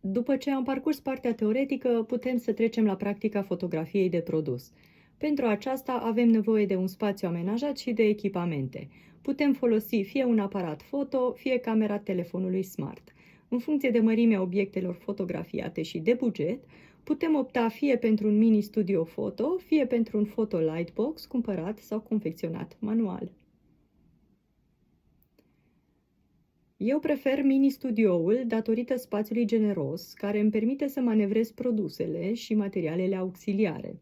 După ce am parcurs partea teoretică, putem să trecem la practica fotografiei de produs. Pentru aceasta avem nevoie de un spațiu amenajat și de echipamente. Putem folosi fie un aparat foto, fie camera telefonului smart. În funcție de mărimea obiectelor fotografiate și de buget, putem opta fie pentru un mini studio foto, fie pentru un photo lightbox cumpărat sau confecționat manual. Eu prefer mini-studioul datorită spațiului generos, care îmi permite să manevrez produsele și materialele auxiliare.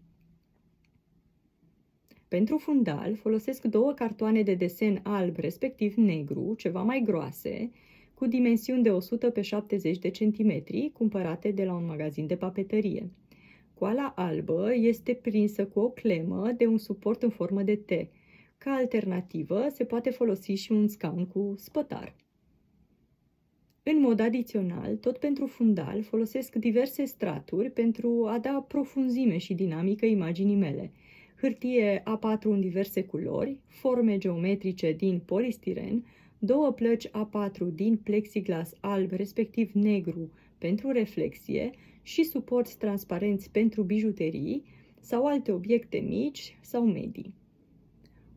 Pentru fundal folosesc 2 cartoane de desen alb, respectiv negru, ceva mai groase, cu dimensiuni de 100 pe 70 de centimetri, cumpărate de la un magazin de papeterie. Coala albă este prinsă cu o clemă de un suport în formă de T. Ca alternativă, se poate folosi și un scaun cu spătar. În mod adițional, tot pentru fundal, folosesc diverse straturi pentru a da profunzime și dinamică imaginii mele. Hârtie A4 în diverse culori, forme geometrice din polistiren, 2 plăci A4 din plexiglas alb, respectiv negru, pentru reflexie și suporți transparenți pentru bijuterii sau alte obiecte mici sau medii.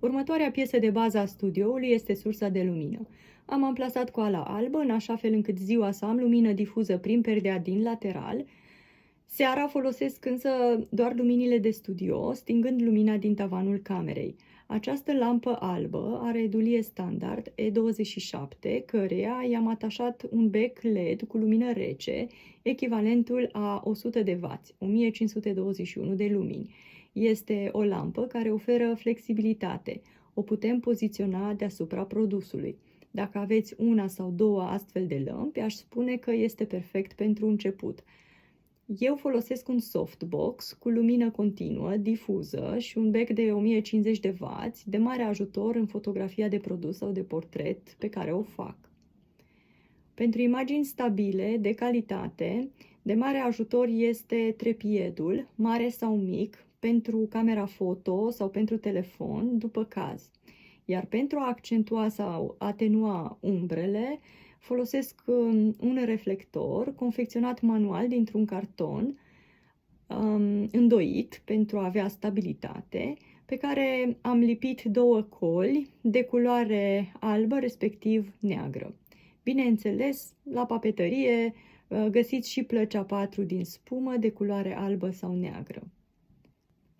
Următoarea piesă de bază a studioului este sursa de lumină. Am amplasat coala albă în așa fel încât ziua să am lumină difuză prin perdea din lateral. Seara folosesc însă doar luminile de studio, stingând lumina din tavanul camerei. Această lampă albă are edulie standard E27, căreia i-am atașat un bec LED cu lumină rece, echivalentul a 100 de W, 1521 de lumini. Este o lampă care oferă flexibilitate. O putem poziționa deasupra produsului. Dacă aveți una sau 2 astfel de lămpi, aș spune că este perfect pentru început. Eu folosesc un softbox cu lumină continuă, difuză și un bec de 1050 de W, de mare ajutor în fotografia de produs sau de portret pe care o fac. Pentru imagini stabile, de calitate, de mare ajutor este trepiedul, mare sau mic, pentru camera foto sau pentru telefon, după caz. Iar pentru a accentua sau atenua umbrele, folosesc un reflector confecționat manual dintr-un carton îndoit pentru a avea stabilitate, pe care am lipit 2 coli de culoare albă, respectiv neagră. Bineînțeles, la papeterie găsiți și plăci A4 din spumă de culoare albă sau neagră.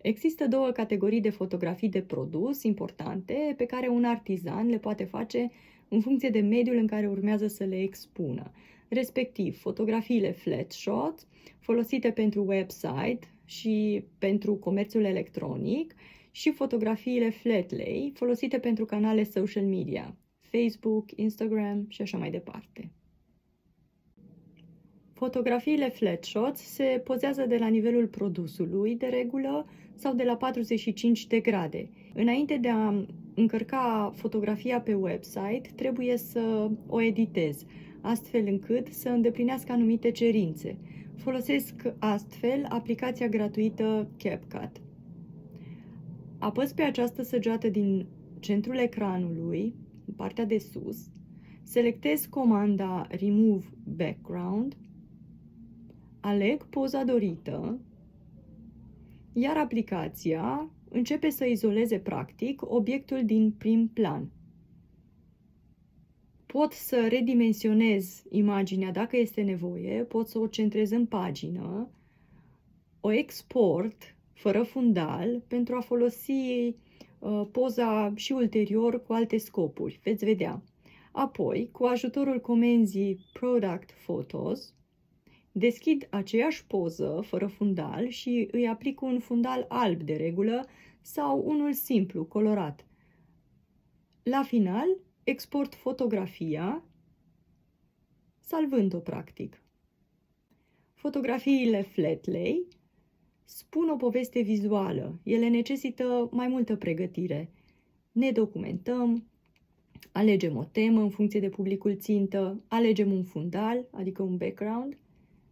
Există 2 categorii de fotografii de produs importante pe care un artizan le poate face în funcție de mediul în care urmează să le expună, respectiv fotografiile flat shot, folosite pentru website și pentru comerțul electronic, și fotografiile flat lay, folosite pentru canale social media, Facebook, Instagram și așa mai departe. Fotografiile flat shots se pozează de la nivelul produsului, de regulă, sau de la 45 de grade. Înainte de a încărca fotografia pe website, trebuie să o editez, astfel încât să îndeplinească anumite cerințe. Folosesc astfel aplicația gratuită CapCut. Apăs pe această săgeată din centrul ecranului, în partea de sus, selectez comanda Remove Background, aleg poza dorită, iar aplicația începe să izoleze practic obiectul din prim plan. Pot să redimensionez imaginea dacă este nevoie, pot să o centrez în pagină, o export fără fundal pentru a folosi poza și ulterior cu alte scopuri, veți vedea. Apoi, cu ajutorul comenzii Product Photos, deschid aceeași poză fără fundal și îi aplic un fundal alb de regulă sau unul simplu, colorat. La final, export fotografia, salvând-o practic. Fotografiile flat lay spun o poveste vizuală. Ele necesită mai multă pregătire. Ne documentăm, alegem o temă în funcție de publicul țintă, alegem un fundal, adică un background,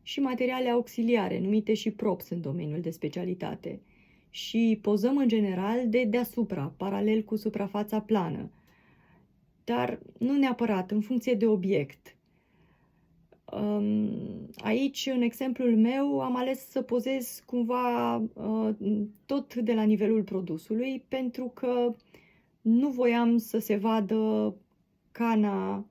și materiale auxiliare, numite și props în domeniul de specialitate. Și pozăm în general de deasupra, paralel cu suprafața plană. Dar nu neapărat, în funcție de obiect. Aici, în exemplul meu, am ales să pozez cumva tot de la nivelul produsului, pentru că nu voiam să se vadă cana,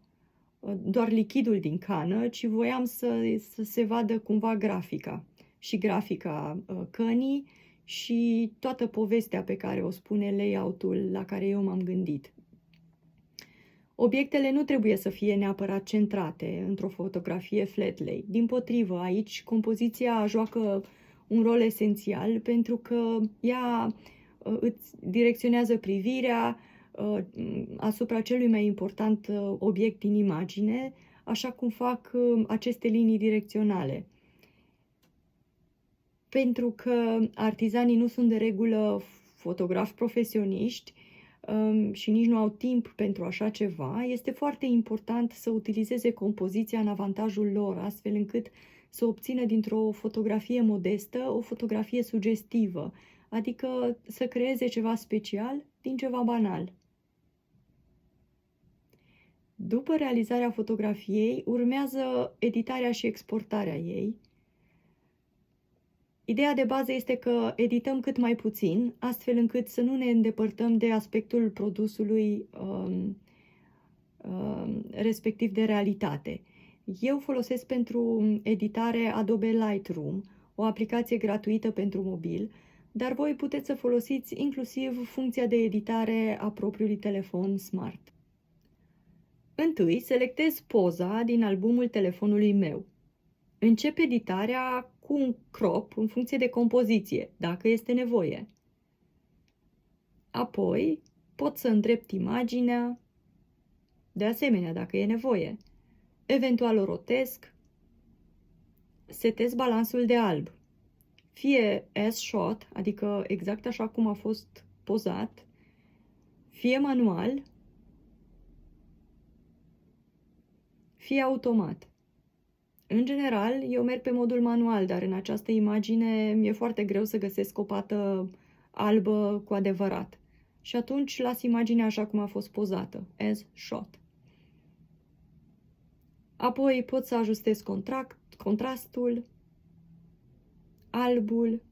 doar lichidul din cană, ci voiam să se vadă cumva grafica. Și grafica cănii și toată povestea pe care o spune layout-ul la care eu m-am gândit. Obiectele nu trebuie să fie neapărat centrate într-o fotografie flat lay. Dimpotrivă, aici compoziția joacă un rol esențial, pentru că ea îți direcționează privirea asupra celui mai important obiect din imagine, așa cum fac aceste linii direcționale. Pentru că artizanii nu sunt de regulă fotografi profesioniști și nici nu au timp pentru așa ceva, este foarte important să utilizeze compoziția în avantajul lor, astfel încât să obțină dintr-o fotografie modestă o fotografie sugestivă, adică să creeze ceva special din ceva banal. După realizarea fotografiei, urmează editarea și exportarea ei. Ideea de bază este că edităm cât mai puțin, astfel încât să nu ne îndepărtăm de aspectul produsului respectiv de realitate. Eu folosesc pentru editare Adobe Lightroom, o aplicație gratuită pentru mobil, dar voi puteți să folosiți inclusiv funcția de editare a propriului telefon smart. Întâi, selectez poza din albumul telefonului meu. Încep editarea cu un crop în funcție de compoziție, dacă este nevoie. Apoi, pot să îndrept imaginea, de asemenea, dacă e nevoie. Eventual o rotesc, setez balansul de alb. Fie S-shot, adică exact așa cum a fost pozat, fie manual, fie automat. În general, eu merg pe modul manual, dar în această imagine mi-e foarte greu să găsesc o pată albă cu adevărat. Și atunci las imaginea așa cum a fost pozată, as shot. Apoi pot să ajustez contrastul, albul,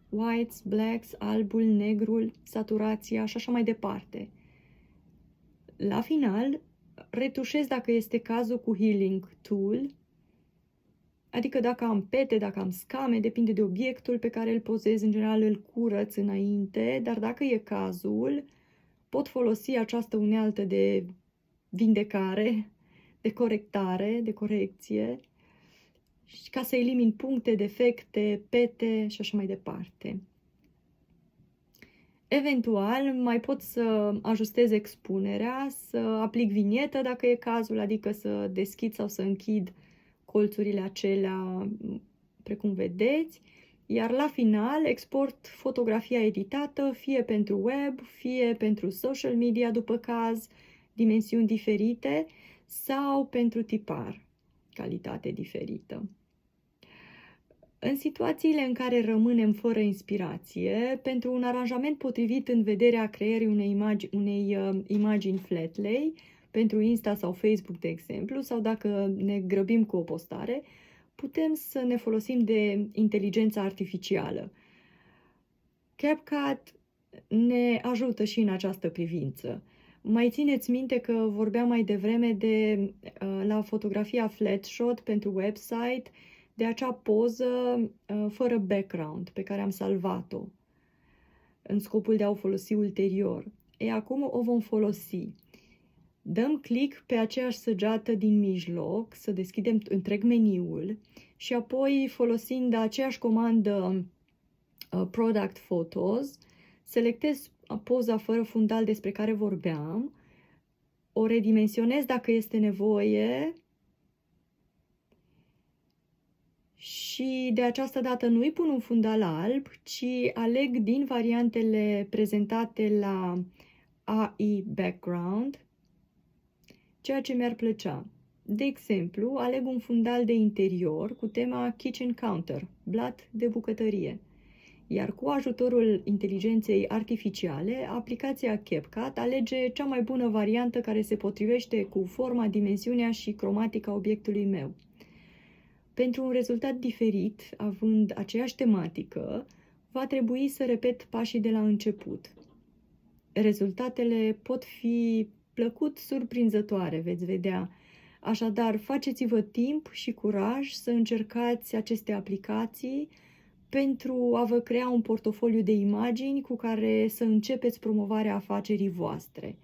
whites, blacks, albul, negrul, saturația și așa mai departe. La final, retușez dacă este cazul cu Healing Tool, adică dacă am pete, dacă am scame, depinde de obiectul pe care îl pozez, în general îl curăț înainte, dar dacă e cazul, pot folosi această unealtă de vindecare, de corectare, de corecție, ca să elimin puncte, defecte, pete și așa mai departe. Eventual, mai pot să ajustez expunerea, să aplic vinietă dacă e cazul, adică să deschid sau să închid colțurile acelea, precum vedeți, iar la final export fotografia editată, fie pentru web, fie pentru social media, după caz, dimensiuni diferite, sau pentru tipar, calitate diferită. În situațiile în care rămânem fără inspirație, pentru un aranjament potrivit în vederea creării unei imagini flat lay, pentru Insta sau Facebook, de exemplu, sau dacă ne grăbim cu o postare, putem să ne folosim de inteligența artificială. CapCut ne ajută și în această privință. Mai țineți minte că vorbeam mai devreme de la fotografia flat shot pentru website, de acea poză fără background pe care am salvat-o în scopul de a o folosi ulterior. Acum o vom folosi. Dăm click pe aceeași săgeată din mijloc, să deschidem întreg meniul și apoi, folosind aceeași comandă Product Photos, selectez poza fără fundal despre care vorbeam, o redimensionez dacă este nevoie și de această dată nu îi pun un fundal alb, ci aleg din variantele prezentate la AI Background ceea ce mi-ar plăcea. De exemplu, aleg un fundal de interior cu tema Kitchen Counter, blat de bucătărie. Iar cu ajutorul inteligenței artificiale, aplicația CapCut alege cea mai bună variantă care se potrivește cu forma, dimensiunea și cromatica obiectului meu. Pentru un rezultat diferit, având aceeași tematică, va trebui să repet pașii de la început. Rezultatele pot fi plăcut surprinzătoare, veți vedea. Așadar, faceți-vă timp și curaj să încercați aceste aplicații pentru a vă crea un portofoliu de imagini cu care să începeți promovarea afacerii voastre.